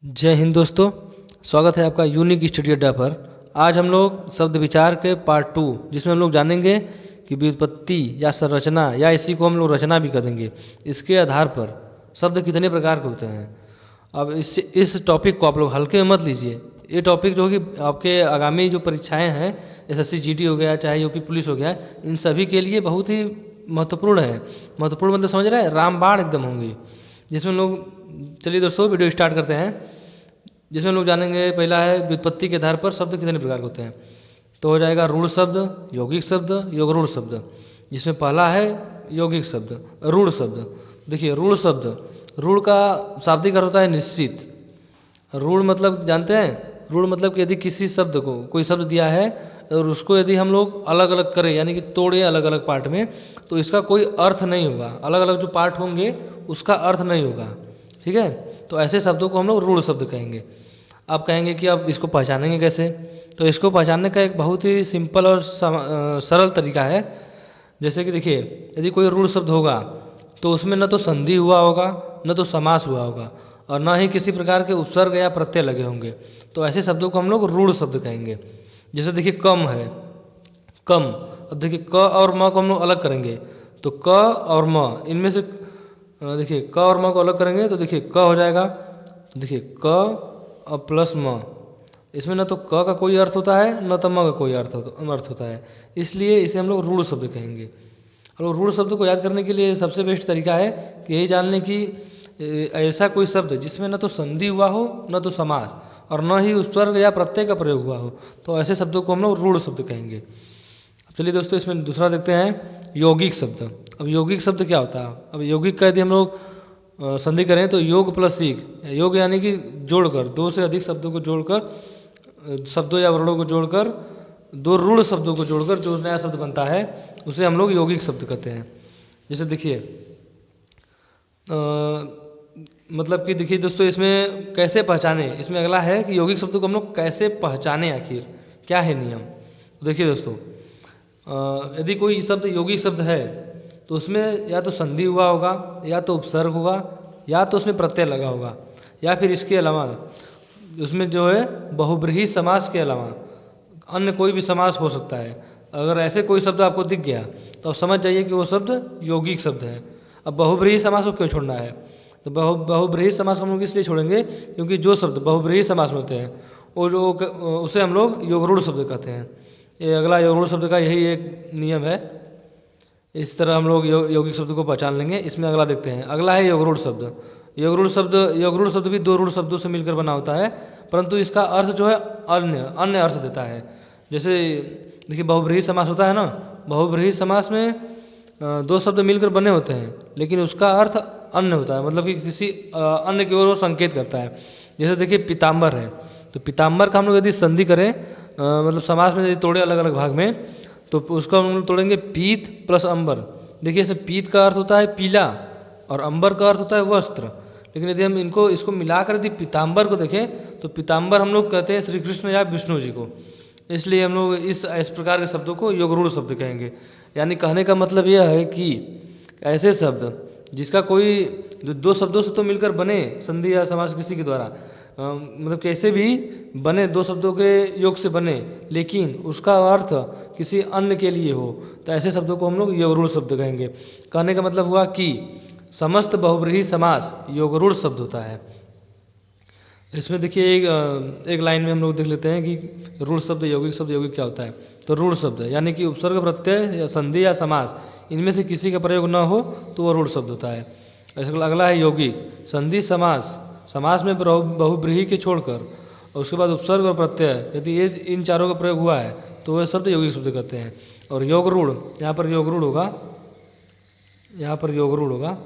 जय हिंद दोस्तों, स्वागत है आपका यूनिक स्टडी अड्डा पर। आज हम लोग शब्द विचार के पार्ट 2 जिसमें हम लोग जानेंगे कि व्युत्पत्ति या संरचना या इसी को हम लोग रचना भी कहेंगे, इसके आधार पर शब्द कितने प्रकार के होते हैं। अब इस टॉपिक को आप लोग हल्के में मत लीजिए। ये टॉपिक जो कि आपके आगामी जो परीक्षाएं हैं, एसएससी जीडी हो गया, चाहे यूपी पुलिस हो गया, इन सभी के लिए बहुत ही महत्वपूर्ण है। महत्वपूर्ण मतलब समझ रहे हैं, रामबाण एकदम होंगी, जिसमें लोग। चलिए दोस्तों, वीडियो स्टार्ट करते हैं। जिसमें लोग जानेंगे, पहला है व्युत्पत्ति के आधार पर शब्द कितने प्रकार के होते हैं। तो हो जाएगा रूढ़ शब्द, यौगिक शब्द, योगरूढ़ शब्द। जिसमें पहला है यौगिक शब्द, रूढ़ शब्द। देखिए रूढ़ शब्द, रूढ़ का शाब्दिक अर्थ होता है निश्चित। रूढ़ मतलब जानते हैं, रूढ़ मतलब कि यदि किसी शब्द को कोई शब्द दिया है और उसको यदि हम लोग अलग अलग करें, यानी कि तोड़ें अलग अलग पार्ट में, तो इसका कोई अर्थ नहीं होगा। अलग अलग जो पार्ट होंगे उसका अर्थ नहीं होगा, ठीक है। तो ऐसे शब्दों को हम लोग रूढ़ शब्द कहेंगे। आप कहेंगे कि अब इसको पहचानेंगे कैसे। तो इसको पहचानने का एक बहुत ही सिंपल और सरल तरीका है। जैसे कि देखिए, यदि कोई रूढ़ शब्द होगा तो उसमें न तो संधि हुआ होगा, न तो समास हुआ होगा, और न ही किसी प्रकार के उपसर्ग या प्रत्यय लगे होंगे। तो ऐसे शब्दों को हम लोग रूढ़ शब्द कहेंगे। जैसे देखिए कम है, कम। अब देखिए क और म को हम लोग अलग करेंगे, तो क और म इनमें से देखिए क और म को अलग करेंगे तो देखिए क हो जाएगा। तो देखिए क और प्लस म, इसमें न तो क का कोई अर्थ होता है, न तो म का कोई अर्थ होता है। इसलिए इसे हम लोग रूढ़ शब्द कहेंगे। और रूढ़ शब्द को याद करने के लिए सबसे बेस्ट तरीका है कि यही जान लें कि ऐसा कोई शब्द जिसमें न तो संधि हुआ हो, न तो समास, और न ही उपसर्ग या प्रत्यय का प्रयोग हुआ हो, तो ऐसे शब्दों को हम लोग रूढ़ शब्द कहेंगे। अब चलिए दोस्तों, इसमें दूसरा देखते हैं यौगिक शब्द। अब यौगिक शब्द क्या होता है। अब यौगिक का यदि हम लोग संधि करें तो योग प्लस सीख, योग यानी कि जोड़कर, दो से अधिक शब्दों को जोड़कर, शब्दों या वर्णों को जोड़कर, दो रूढ़ शब्दों को जोड़कर जो नया शब्द बनता है उसे हम लोग यौगिक शब्द कहते हैं। जैसे देखिए मतलब कि देखिए दोस्तों, इसमें कैसे पहचाने, इसमें अगला है कि यौगिक शब्द को हम लोग कैसे पहचाने, आखिर क्या है नियम। तो देखिए दोस्तों, यदि कोई शब्द यौगिक शब्द है तो उसमें या तो संधि हुआ होगा, या तो उपसर्ग होगा, या तो उसमें प्रत्यय लगा होगा, या फिर इसके अलावा उसमें जो है बहुब्रीहि समास के अलावा अन्य कोई भी समास हो सकता है। अगर ऐसे कोई शब्द आपको दिख गया तो आप समझ जाइए कि वो शब्द यौगिक शब्द है। अब बहुब्रीहि समास को क्यों छोड़ना है, तो बहुब्रीहि समास हम लोग इसलिए छोड़ेंगे क्योंकि जो शब्द बहुब्रीहि समास में होते हैं वो जो उसे हम लोग योगरूढ़ शब्द कहते हैं। ये अगला योगरूढ़ शब्द का यही एक नियम है। इस तरह हम लोग यौगिक शब्द को पहचान लेंगे। इसमें अगला देखते हैं, अगला है योगरूढ़ शब्द। योगरूढ़ शब्द भी दो रूढ़ शब्दों से मिलकर बना होता है, परंतु इसका अर्थ जो है अन्य अर्थ देता है। जैसे देखिए बहुब्रीहि समास होता है ना, बहुब्रीहि समास में दो शब्द मिलकर बने होते हैं, लेकिन उसका अर्थ अन्य होता है, मतलब कि किसी अन्य की ओर वो संकेत करता है। जैसे देखिए पीताम्बर है, तो पीताम्बर का हम लोग यदि संधि करें, मतलब समास में यदि तोड़े अलग अलग भाग में, तो उसको हम लोग तोड़ेंगे पीत प्लस अंबर। देखिए इसमें पीत का अर्थ होता है पीला और अंबर का अर्थ होता है वस्त्र। लेकिन यदि हम इसको मिलाकर यदि पीताम्बर को देखें तो पीताम्बर हम लोग कहते हैं श्री कृष्ण या विष्णु जी को। इसलिए हम लोग इस प्रकार के शब्दों को योगरूढ़ शब्द कहेंगे। यानी कहने का मतलब यह है कि ऐसे शब्द जिसका कोई दो शब्दों से तो मिलकर बने, संधि या समास किसी के द्वारा, मतलब कैसे भी बने, दो शब्दों के योग से बने, लेकिन उसका अर्थ किसी अन्य के लिए हो, तो ऐसे शब्दों को हम लोग योगरूढ़ शब्द कहेंगे। कहने का मतलब हुआ कि समस्त बहुब्रीहि समास योगरूढ़ शब्द होता है। इसमें देखिए एक लाइन में हम लोग देख लेते हैं कि रूढ़ शब्द, यौगिक क्या होता है। तो रूढ़ शब्द यानी कि उपसर्ग प्रत्यय या संधि या समास इनमें से किसी का प्रयोग न हो तो वह रूढ़ शब्द होता है। अगला है यौगिक, संधि समास, समास में बहुब्रीहि के छोड़कर, और उसके बाद उपसर्ग और प्रत्यय, यदि ये इन चारों का प्रयोग हुआ है तो वह शब्द यौगिक शब्द कहते हैं। और योगरूढ़, यहाँ पर योगरूढ़ होगा,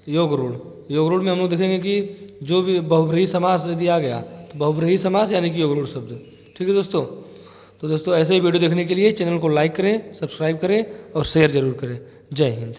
योगरूढ़ में हम लोग देखेंगे कि जो भी बहुब्रीहि समास यदि आ गया तो बहुब्रीहि समास यानी कि योगरूढ़ शब्द। ठीक है दोस्तों। तो दोस्तों, ऐसे ही वीडियो देखने के लिए चैनल को लाइक करें, सब्सक्राइब करें और शेयर जरूर करें। जय हिंद।